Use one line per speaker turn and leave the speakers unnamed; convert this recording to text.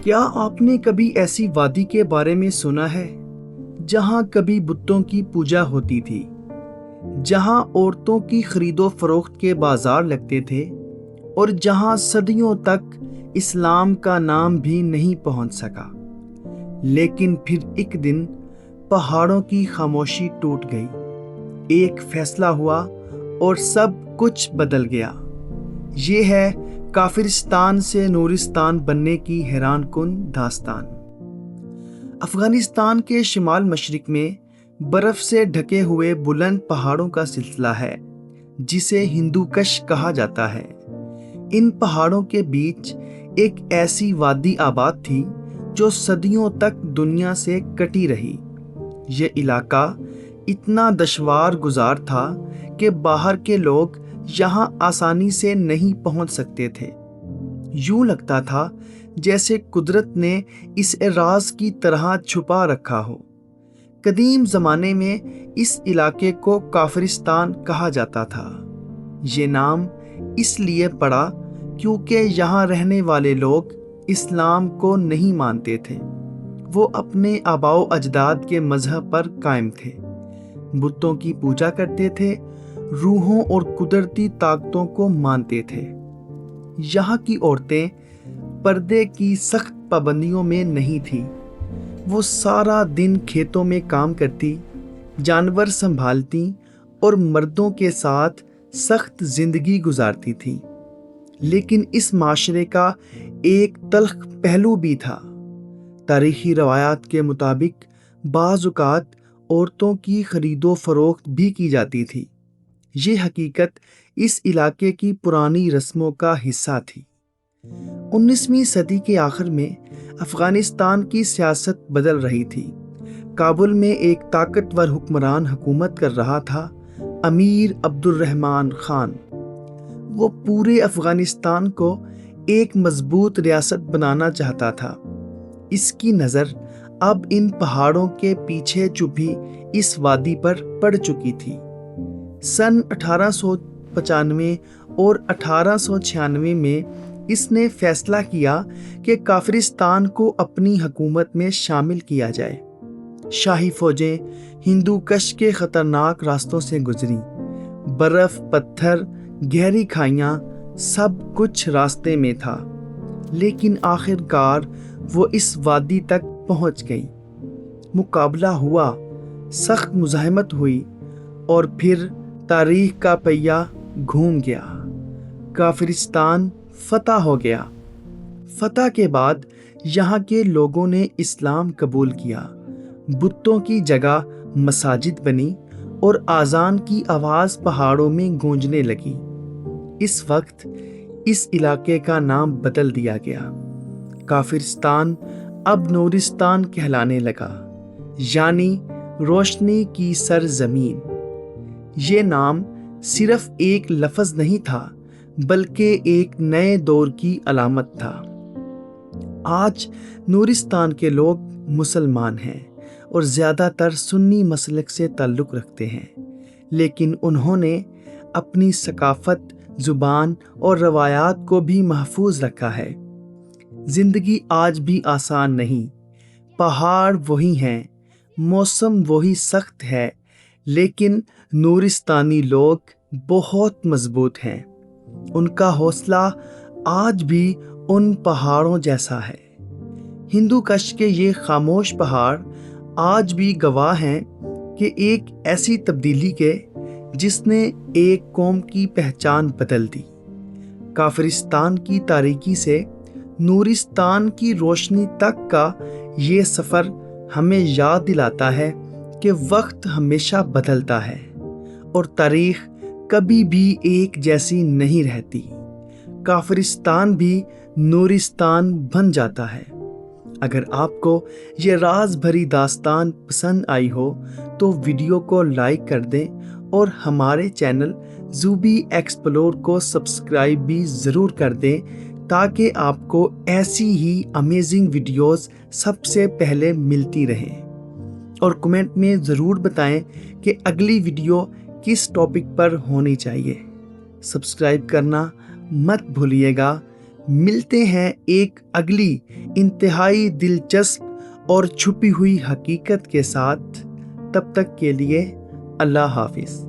کیا آپ نے کبھی ایسی وادی کے بارے میں سنا ہے جہاں کبھی بتوں کی پوجا ہوتی تھی، جہاں عورتوں کی خرید و فروخت کے بازار لگتے تھے اور جہاں صدیوں تک اسلام کا نام بھی نہیں پہنچ سکا؟ لیکن پھر ایک دن پہاڑوں کی خاموشی ٹوٹ گئی، ایک فیصلہ ہوا اور سب کچھ بدل گیا۔ یہ ہے کافرستان سے نورستان بننے کی حیران کن داستان۔ افغانستان کے شمال مشرق میں برف سے ڈھکے ہوئے بلند پہاڑوں کا سلسلہ ہے جسے ہندو کش کہا جاتا ہے۔ ان پہاڑوں کے بیچ ایک ایسی وادی آباد تھی جو صدیوں تک دنیا سے کٹی رہی۔ یہ علاقہ اتنا دشوار گزار تھا کہ باہر کے لوگ یہاں آسانی سے نہیں پہنچ سکتے تھے۔ یوں لگتا تھا جیسے قدرت نے اسے راز کی طرح چھپا رکھا ہو۔ قدیم زمانے میں اس علاقے کو کافرستان کہا جاتا تھا۔ یہ نام اس لیے پڑا کیونکہ یہاں رہنے والے لوگ اسلام کو نہیں مانتے تھے۔ وہ اپنے آباء و اجداد کے مذہب پر قائم تھے، بتوں کی پوجا کرتے تھے، روحوں اور قدرتی طاقتوں کو مانتے تھے۔ یہاں کی عورتیں پردے کی سخت پابندیوں میں نہیں تھیں۔ وہ سارا دن کھیتوں میں کام کرتی، جانور سنبھالتی اور مردوں کے ساتھ سخت زندگی گزارتی تھیں۔ لیکن اس معاشرے کا ایک تلخ پہلو بھی تھا۔ تاریخی روایات کے مطابق بعض اوقات عورتوں کی خرید و فروخت بھی کی جاتی تھی۔ یہ حقیقت اس علاقے کی پرانی رسموں کا حصہ تھی۔ 19ویں صدی کے آخر میں افغانستان کی سیاست بدل رہی تھی۔ کابل میں ایک طاقتور حکمران حکومت کر رہا تھا، امیر عبدالرحمن خان۔ وہ پورے افغانستان کو ایک مضبوط ریاست بنانا چاہتا تھا۔ اس کی نظر اب ان پہاڑوں کے پیچھے چھپی اس وادی پر پڑ چکی تھی۔ سن 1895 اور 1896 میں اس نے فیصلہ کیا کہ کافرستان کو اپنی حکومت میں شامل کیا جائے۔ شاہی فوجیں ہندو کش کے خطرناک راستوں سے گزریں، برف، پتھر، گہری کھائیاں، سب کچھ راستے میں تھا، لیکن آخر کار وہ اس وادی تک پہنچ گئی۔ مقابلہ ہوا، سخت مزاحمت ہوئی اور پھر تاریخ کا پہیہ گھوم گیا۔ کافرستان فتح ہو گیا۔ فتح کے بعد یہاں کے لوگوں نے اسلام قبول کیا، بتوں کی جگہ مساجد بنی اور اذان کی آواز پہاڑوں میں گونجنے لگی۔ اس وقت اس علاقے کا نام بدل دیا گیا۔ کافرستان اب نورستان کہلانے لگا، یعنی روشنی کی سرزمین۔ یہ نام صرف ایک لفظ نہیں تھا بلکہ ایک نئے دور کی علامت تھا۔ آج نورستان کے لوگ مسلمان ہیں اور زیادہ تر سنی مسلک سے تعلق رکھتے ہیں، لیکن انہوں نے اپنی ثقافت، زبان اور روایات کو بھی محفوظ رکھا ہے۔ زندگی آج بھی آسان نہیں، پہاڑ وہی ہیں، موسم وہی سخت ہے، لیکن نورستانی لوگ بہت مضبوط ہیں۔ ان کا حوصلہ آج بھی ان پہاڑوں جیسا ہے۔ ہندو کش کے یہ خاموش پہاڑ آج بھی گواہ ہیں کہ ایک ایسی تبدیلی کے جس نے ایک قوم کی پہچان بدل دی۔ کافرستان کی تاریکی سے نورستان کی روشنی تک کا یہ سفر ہمیں یاد دلاتا ہے کہ وقت ہمیشہ بدلتا ہے اور تاریخ کبھی بھی ایک جیسی نہیں رہتی۔ کافرستان بھی نورستان بن جاتا ہے۔ اگر آپ کو یہ راز بھری داستان پسند آئی ہو تو ویڈیو کو لائک کر دیں اور ہمارے چینل زوبی ایکسپلور کو سبسکرائب بھی ضرور کر دیں تاکہ آپ کو ایسی ہی امیزنگ ویڈیوز سب سے پہلے ملتی رہیں۔ اور کمنٹ میں ضرور بتائیں کہ اگلی ویڈیو کس ٹاپک پر ہونی چاہیے۔ سبسکرائب کرنا مت بھولیے گا۔ ملتے ہیں ایک اگلی انتہائی دلچسپ اور چھپی ہوئی حقیقت کے ساتھ. تب تک کے لیے اللہ حافظ.